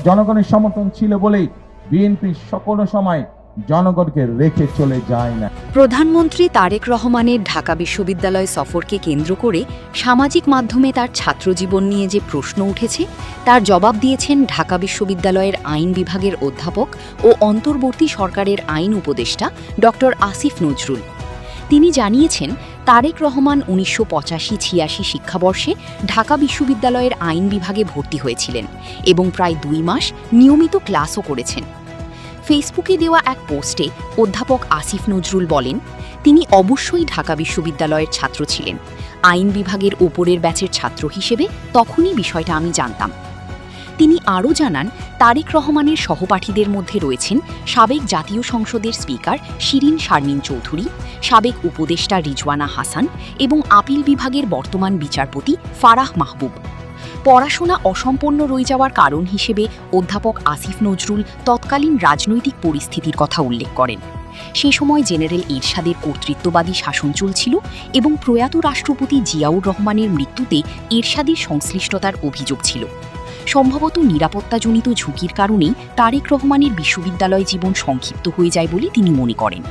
জনগণের সমর্থন ছিল বলেই বিএনপি সকল সময় জনগণকে রেখে চলে যায় না। প্রধানমন্ত্রী তারেক রহমানের ঢাকা বিশ্ববিদ্যালয় সফরকে কেন্দ্র করে সামাজিক মাধ্যমে তার ছাত্রজীবন নিয়ে যে প্রশ্ন উঠেছে তার জবাব দিয়েছেন ঢাকা বিশ্ববিদ্যালয়ের আইন বিভাগের অধ্যাপক ও অন্তর্বর্তী সরকারের আইন উপদেষ্টা ড. আসিফ নজরুল। তিনি জানিয়েছেন, তারেক রহমান ১৯৮৫-৮৬ শিক্ষাবর্ষে ঢাকা বিশ্ববিদ্যালয়ের আইন বিভাগে ভর্তি হয়েছিলেন এবং প্রায় ২ মাস নিয়মিত ক্লাসও করেছেন। ফেসবুকে দেওয়া এক পোস্টে অধ্যাপক আসিফ নজরুল বলেন, তিনি অবশ্যই ঢাকা বিশ্ববিদ্যালয়ের ছাত্র ছিলেন। আইন বিভাগের ওপরের ব্যাচের ছাত্র হিসেবে তখনই বিষয়টা আমি জানতাম। তিনি আরও জানান, তারেক রহমানের সহপাঠীদের মধ্যে রয়েছেন সাবেক জাতীয় সংসদের স্পিকার শিরিন শারমিন চৌধুরী, সাবেক উপদেষ্টা রিজওয়ানা হাসান এবং আপিল বিভাগের বর্তমান বিচারপতি ফারাহ মাহবুব। পড়াশোনা অসম্পূর্ণ রয়ে যাওয়ার কারণ হিসেবে অধ্যাপক আসিফ নজরুল তৎকালীন রাজনৈতিক পরিস্থিতির কথা উল্লেখ করেন। সে সময় জেনারেল এরশাদের কর্তৃত্ববাদী শাসন চলছিল এবং প্রয়াত রাষ্ট্রপতি জিয়াউর রহমানের মৃত্যুতে এরশাদের সংশ্লিষ্টতার অভিযোগ ছিল। সম্ভবত নিরাপত্তাজনিত ঝুঁকির কারণেই তারেক রহমানের বিশ্ববিদ্যালয় জীবন সংক্ষিপ্ত হয়ে যায় বলে তিনি মনে করেন।